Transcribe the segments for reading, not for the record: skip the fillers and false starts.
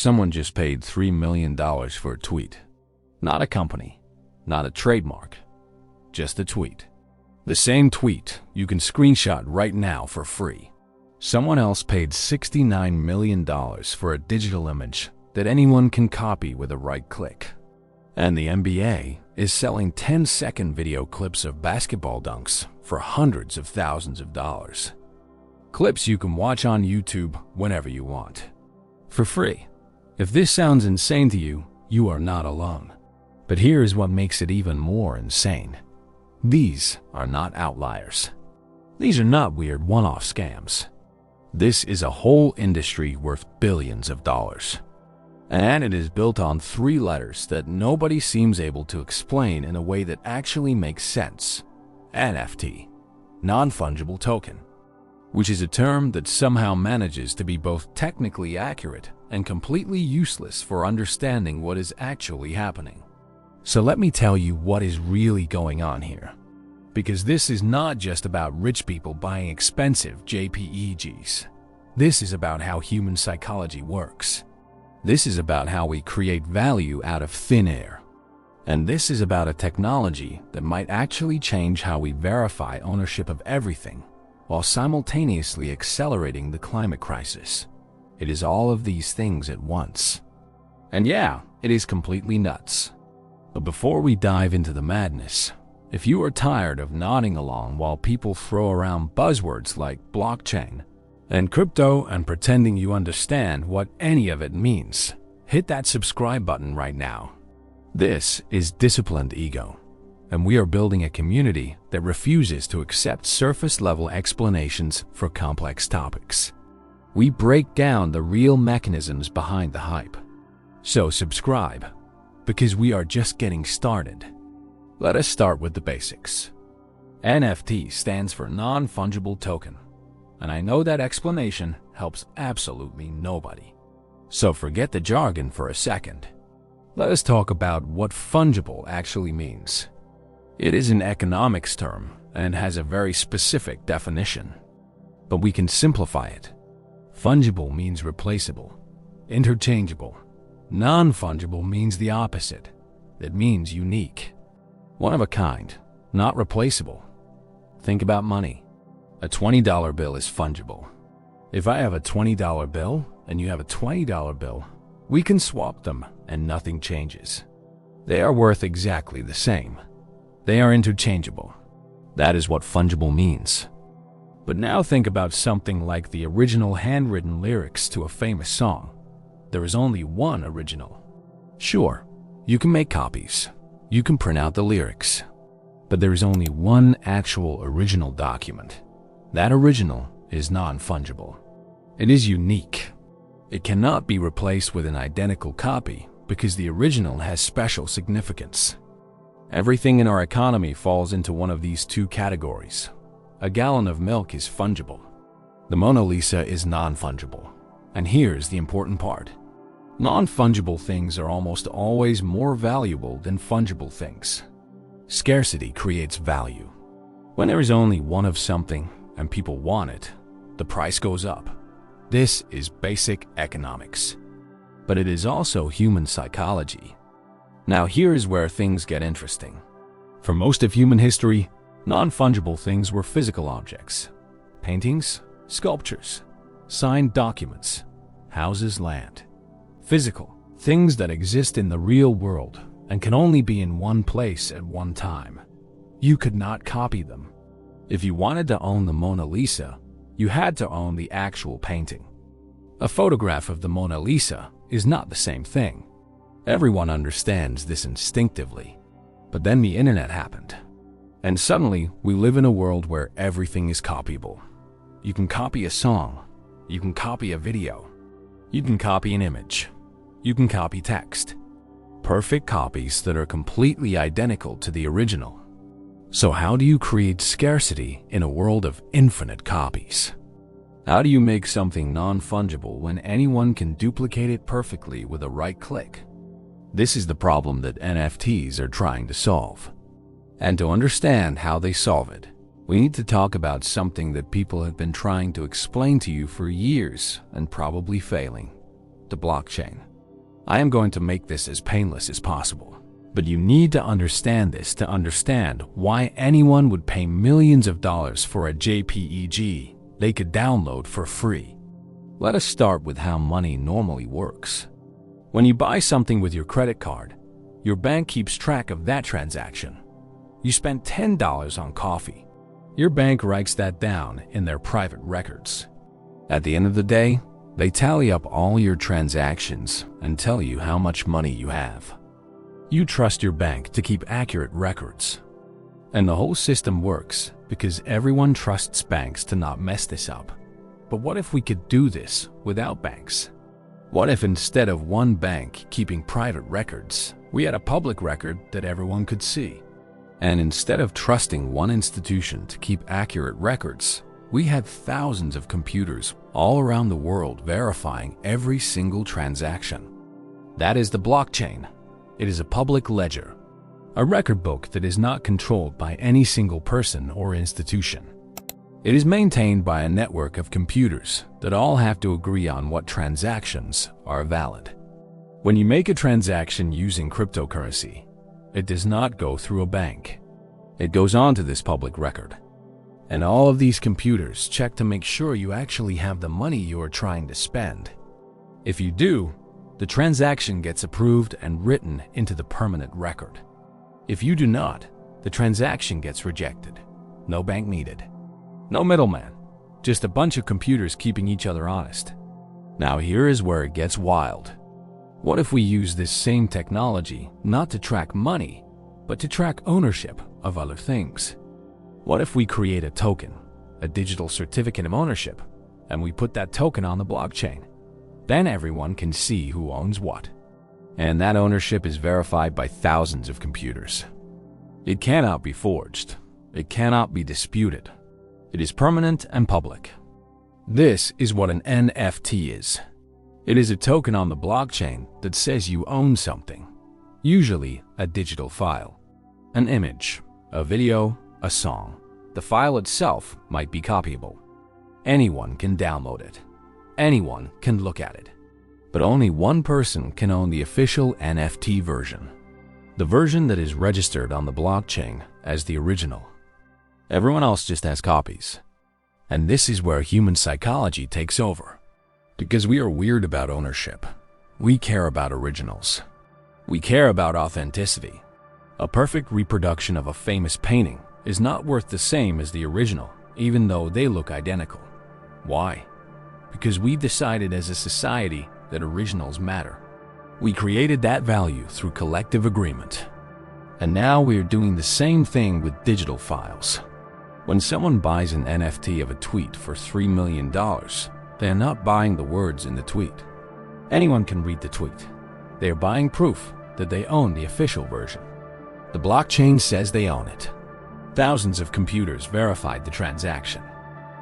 Someone just paid $3 million for a tweet. Not a company, not a trademark, just a tweet. The same tweet you can screenshot right now for free. Someone else paid $69 million for a digital image that anyone can copy with a right click. And the NBA is selling 10-second video clips of basketball dunks for hundreds of thousands of dollars. Clips you can watch on YouTube whenever you want. For free. If this sounds insane to you, you are not alone. But here is what makes it even more insane. These are not outliers. These are not weird one-off scams. This is a whole industry worth billions of dollars. And it is built on 3 letters that nobody seems able to explain in a way that actually makes sense. NFT, non-fungible token, which is a term that somehow manages to be both technically accurate and completely useless for understanding what is actually happening. So let me tell you what is really going on here. Because this is not just about rich people buying expensive JPEGs. This is about how human psychology works. This is about how we create value out of thin air. And this is about a technology that might actually change how we verify ownership of everything, while simultaneously accelerating the climate crisis. It is all of these things at once. And yeah, it is completely nuts. But before we dive into the madness, if you are tired of nodding along while people throw around buzzwords like blockchain and crypto and pretending you understand what any of it means, hit that subscribe button right now. This is Disciplined Ego, and we are building a community that refuses to accept surface-level explanations for complex topics. We break down the real mechanisms behind the hype. So subscribe, because we are just getting started. Let us start with the basics. NFT stands for non-fungible token, and I know that explanation helps absolutely nobody. So forget the jargon for a second. Let us talk about what fungible actually means. It is an economics term and has a very specific definition, but we can simplify it. Fungible means replaceable, interchangeable. Non-fungible means the opposite. It means unique. One of a kind, not replaceable. Think about money. A $20 bill is fungible. If I have a $20 bill and you have a $20 bill, we can swap them and nothing changes. They are worth exactly the same. They are interchangeable. That is what fungible means. But now think about something like the original handwritten lyrics to a famous song. There is only one original. Sure, you can make copies. You can print out the lyrics. But there is only one actual original document. That original is non-fungible. It is unique. It cannot be replaced with an identical copy because the original has special significance. Everything in our economy falls into one of these 2 categories. A gallon of milk is fungible. The Mona Lisa is non-fungible. And here's the important part. Non-fungible things are almost always more valuable than fungible things. Scarcity creates value. When there is only one of something and people want it, the price goes up. This is basic economics. But it is also human psychology. Now here is where things get interesting. For most of human history, non-fungible things were physical objects. Paintings, sculptures, signed documents, houses, land. Physical, things that exist in the real world and can only be in one place at one time. You could not copy them. If you wanted to own the Mona Lisa, you had to own the actual painting. A photograph of the Mona Lisa is not the same thing. Everyone understands this instinctively. But then the internet happened. And suddenly, we live in a world where everything is copyable. You can copy a song. You can copy a video. You can copy an image. You can copy text. Perfect copies that are completely identical to the original. So how do you create scarcity in a world of infinite copies? How do you make something non-fungible when anyone can duplicate it perfectly with a right click? This is the problem that NFTs are trying to solve. And to understand how they solve it, we need to talk about something that people have been trying to explain to you for years and probably failing: the blockchain. I am going to make this as painless as possible. But you need to understand this to understand why anyone would pay millions of dollars for a JPEG they could download for free. Let us start with how money normally works. When you buy something with your credit card, your bank keeps track of that transaction. You spent $10 on coffee. Your bank writes that down in their private records. At the end of the day, they tally up all your transactions and tell you how much money you have. You trust your bank to keep accurate records. And the whole system works because everyone trusts banks to not mess this up. But what if we could do this without banks? What if instead of one bank keeping private records, we had a public record that everyone could see? And instead of trusting one institution to keep accurate records, we had thousands of computers all around the world verifying every single transaction. That is the blockchain. It is a public ledger, a record book that is not controlled by any single person or institution. It is maintained by a network of computers that all have to agree on what transactions are valid. When you make a transaction using cryptocurrency, it does not go through a bank. It goes onto this public record. And all of these computers check to make sure you actually have the money you are trying to spend. If you do, the transaction gets approved and written into the permanent record. If you do not, the transaction gets rejected. No bank needed. No middleman. Just a bunch of computers keeping each other honest. Now here is where it gets wild. What if we use this same technology not to track money, but to track ownership of other things? What if we create a token, a digital certificate of ownership, and we put that token on the blockchain? Then everyone can see who owns what. And that ownership is verified by thousands of computers. It cannot be forged. It cannot be disputed. It is permanent and public. This is what an NFT is. It is a token on the blockchain that says you own something, usually a digital file, an image, a video, a song. The file itself might be copyable. Anyone can download it. Anyone can look at it. But only one person can own the official NFT version, the version that is registered on the blockchain as the original. Everyone else just has copies. And this is where human psychology takes over. Because we are weird about ownership. We care about originals. We care about authenticity. A perfect reproduction of a famous painting is not worth the same as the original, even though they look identical. Why? Because we decided as a society that originals matter. We created that value through collective agreement. And now we are doing the same thing with digital files. When someone buys an NFT of a tweet for $3 million, they are not buying the words in the tweet. Anyone can read the tweet. They are buying proof that they own the official version. The blockchain says they own it. Thousands of computers verified the transaction.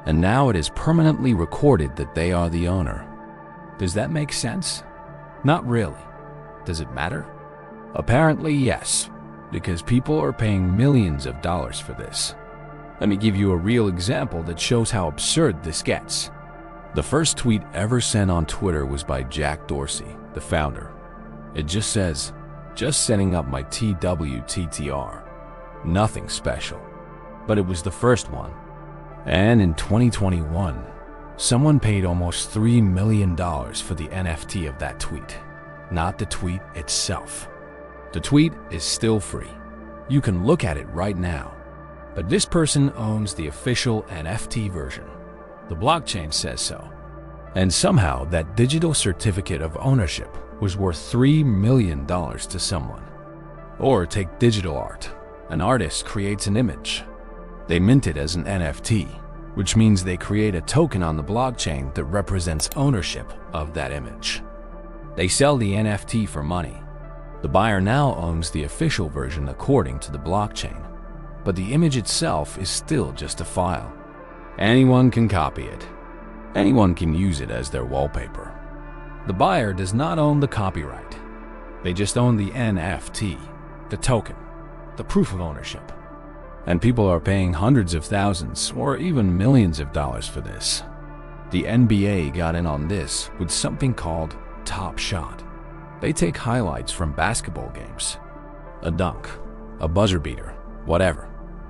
And now it is permanently recorded that they are the owner. Does that make sense? Not really. Does it matter? Apparently yes, because people are paying millions of dollars for this. Let me give you a real example that shows how absurd this gets. The first tweet ever sent on Twitter was by Jack Dorsey, the founder. It just says, "Just setting up my TWTTR. Nothing special." But it was the first one. And in 2021, someone paid almost $3 million for the NFT of that tweet, not the tweet itself. The tweet is still free. You can look at it right now. But this person owns the official NFT version. The blockchain says so. And somehow that digital certificate of ownership was worth $3 million to someone. Or take digital art. An artist creates an image. They mint it as an NFT, which means they create a token on the blockchain that represents ownership of that image. They sell the NFT for money. The buyer now owns the official version according to the blockchain, but the image itself is still just a file. Anyone can copy it. Anyone can use it as their wallpaper. The buyer does not own the copyright. They just own the NFT, the token, the proof of ownership. And people are paying hundreds of thousands or even millions of dollars for this. The NBA got in on this with something called Top Shot. They take highlights from basketball games, a dunk, a buzzer beater, whatever.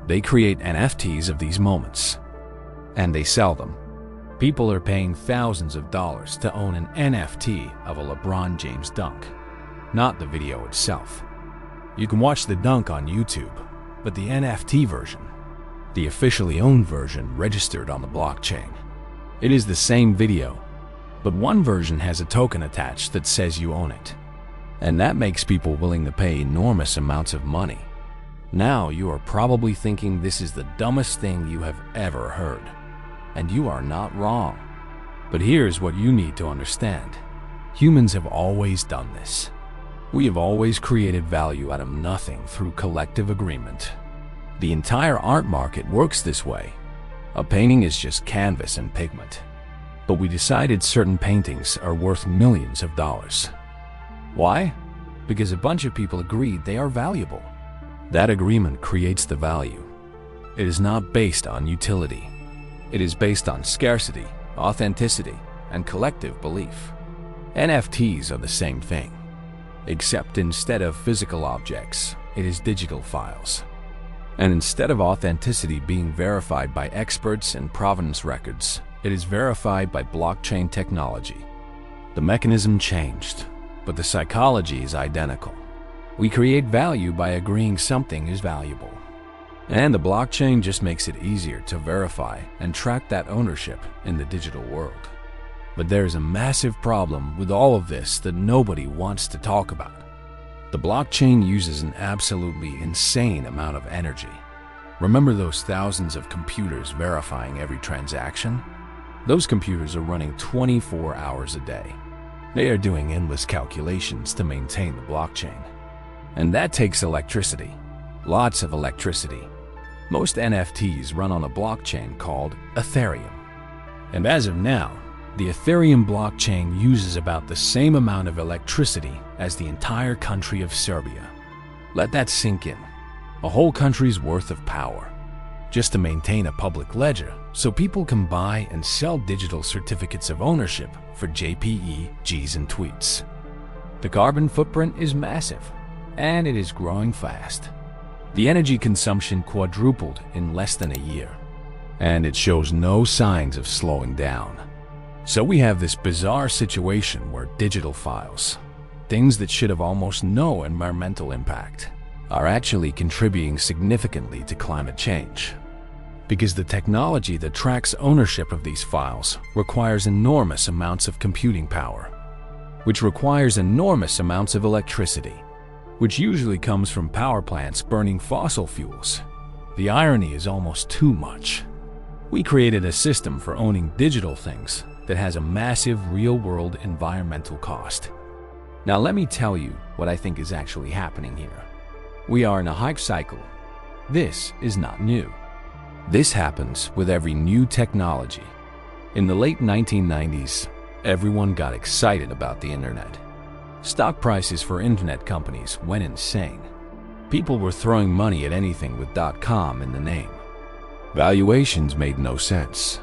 They create NFTs of these moments, and they sell them. People are paying thousands of dollars to own an NFT of a LeBron James dunk, not the video itself. You can watch the dunk on YouTube, but the NFT version, the officially owned version registered on the blockchain, it is the same video, but one version has a token attached that says you own it. And that makes people willing to pay enormous amounts of money. Now you are probably thinking this is the dumbest thing you have ever heard. And you are not wrong. But here's what you need to understand. Humans have always done this. We have always created value out of nothing through collective agreement. The entire art market works this way. A painting is just canvas and pigment. But we decided certain paintings are worth millions of dollars. Why? Because a bunch of people agreed they are valuable. That agreement creates the value. It is not based on utility. It is based on scarcity, authenticity, and collective belief. NFTs are the same thing, except instead of physical objects, it is digital files. And instead of authenticity being verified by experts and provenance records, it is verified by blockchain technology. The mechanism changed, but the psychology is identical. We create value by agreeing something is valuable. And the blockchain just makes it easier to verify and track that ownership in the digital world. But there's a massive problem with all of this that nobody wants to talk about. The blockchain uses an absolutely insane amount of energy. Remember those thousands of computers verifying every transaction? Those computers are running 24 hours a day. They are doing endless calculations to maintain the blockchain. And that takes electricity. Lots of electricity. Most NFTs run on a blockchain called Ethereum. And as of now, the Ethereum blockchain uses about the same amount of electricity as the entire country of Serbia. Let that sink in. A whole country's worth of power, just to maintain a public ledger so people can buy and sell digital certificates of ownership for JPEGs and tweets. The carbon footprint is massive, and it is growing fast. The energy consumption quadrupled in less than a year, and it shows no signs of slowing down. So we have this bizarre situation where digital files, things that should have almost no environmental impact, are actually contributing significantly to climate change. Because the technology that tracks ownership of these files requires enormous amounts of computing power, which requires enormous amounts of electricity, which usually comes from power plants burning fossil fuels. The irony is almost too much. We created a system for owning digital things that has a massive real-world environmental cost. Now let me tell you what I think is actually happening here. We are in a hype cycle. This is not new. This happens with every new technology. In the late 1990s, everyone got excited about the internet. Stock prices for internet companies went insane. People were throwing money at anything with .com in the name. Valuations made no sense.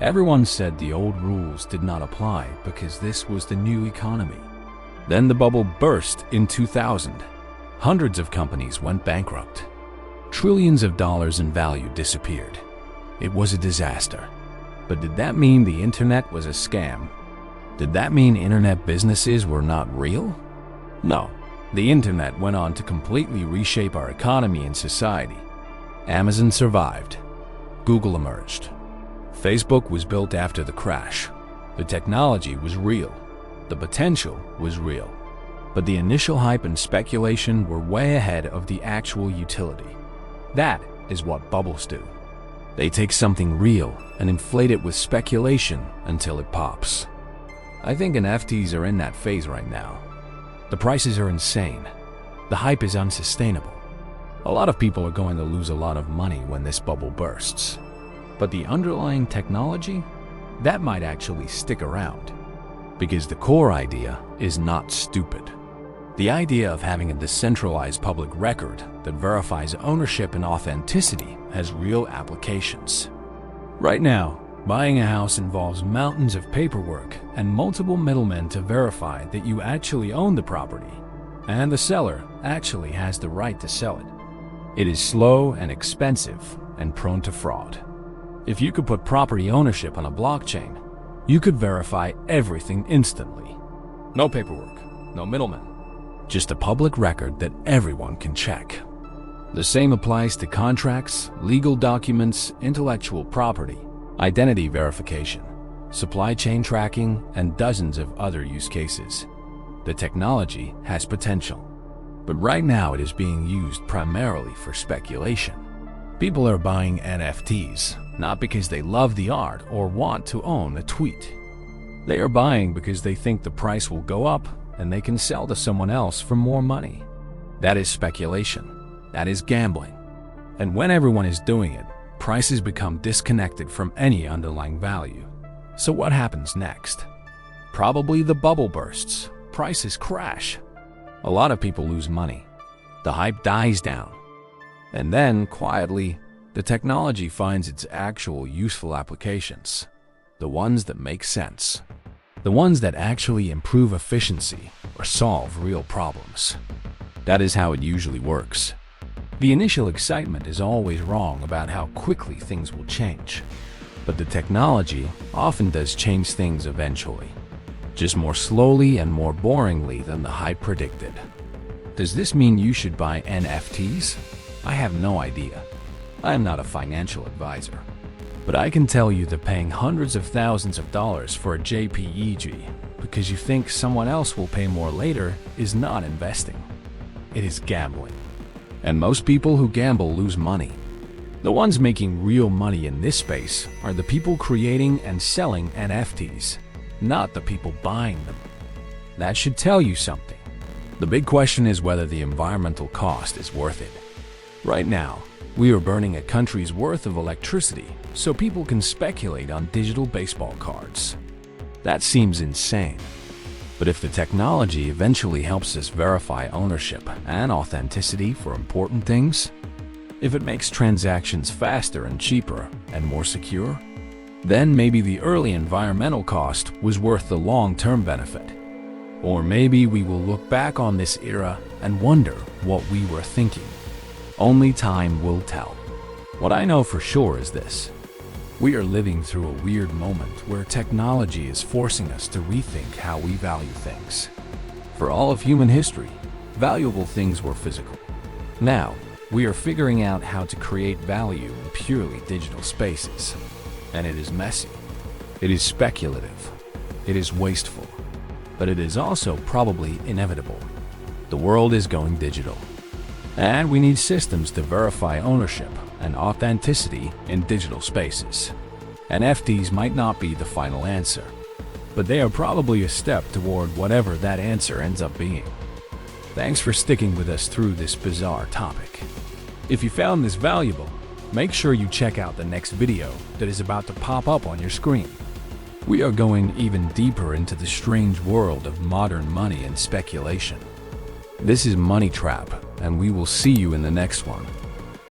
Everyone said the old rules did not apply because this was the new economy. Then the bubble burst in 2000. Hundreds of companies went bankrupt. Trillions of dollars in value disappeared. It was a disaster. But did that mean the internet was a scam? Did that mean internet businesses were not real? No. The internet went on to completely reshape our economy and society. Amazon survived. Google emerged. Facebook was built after the crash. The technology was real. The potential was real. But the initial hype and speculation were way ahead of the actual utility. That is what bubbles do. They take something real and inflate it with speculation until it pops. I think NFTs are in that phase right now. The prices are insane. The hype is unsustainable. A lot of people are going to lose a lot of money when this bubble bursts. But the underlying technology, that might actually stick around. Because the core idea is not stupid. The idea of having a decentralized public record that verifies ownership and authenticity has real applications. Right now, Buying a house involves mountains of paperwork and multiple middlemen to verify that you actually own the property, and the seller actually has the right to sell it. It is slow and expensive and prone to fraud. If you could put property ownership on a blockchain, you could verify everything instantly. No paperwork, no middlemen, just a public record that everyone can check. The same applies to contracts, legal documents, intellectual property, identity verification, supply chain tracking, and dozens of other use cases. The technology has potential, but right now it is being used primarily for speculation. People are buying NFTs, not because they love the art or want to own a tweet. They are buying because they think the price will go up and they can sell to someone else for more money. That is speculation. That is gambling. And when everyone is doing it, prices become disconnected from any underlying value. So what happens next? Probably the bubble bursts. Prices crash. A lot of people lose money. The hype dies down. And then, quietly, the technology finds its actual useful applications. The ones that make sense. The ones that actually improve efficiency or solve real problems. That is how it usually works. The initial excitement is always wrong about how quickly things will change. But the technology often does change things eventually. Just more slowly and more boringly than the hype predicted. Does this mean you should buy NFTs? I have no idea. I am not a financial advisor. But I can tell you that paying hundreds of thousands of dollars for a JPEG because you think someone else will pay more later is not investing. It is gambling. And most people who gamble lose money. The ones making real money in this space are the people creating and selling NFTs, not the people buying them. That should tell you something. The big question is whether the environmental cost is worth it. Right now, we are burning a country's worth of electricity so people can speculate on digital baseball cards. That seems insane. But if the technology eventually helps us verify ownership and authenticity for important things, if it makes transactions faster and cheaper and more secure, then maybe the early environmental cost was worth the long-term benefit. Or maybe we will look back on this era and wonder what we were thinking. Only time will tell. What I know for sure is this. We are living through a weird moment where technology is forcing us to rethink how we value things. For all of human history, valuable things were physical. Now, we are figuring out how to create value in purely digital spaces. And it is messy. It is speculative. It is wasteful. But it is also probably inevitable. The world is going digital. And we need systems to verify ownership and authenticity in digital spaces. NFTs might not be the final answer, but they are probably a step toward whatever that answer ends up being. Thanks for sticking with us through this bizarre topic. If you found this valuable, make sure you check out the next video that is about to pop up on your screen. We are going even deeper into the strange world of modern money and speculation. This is Money Trap, and we will see you in the next one.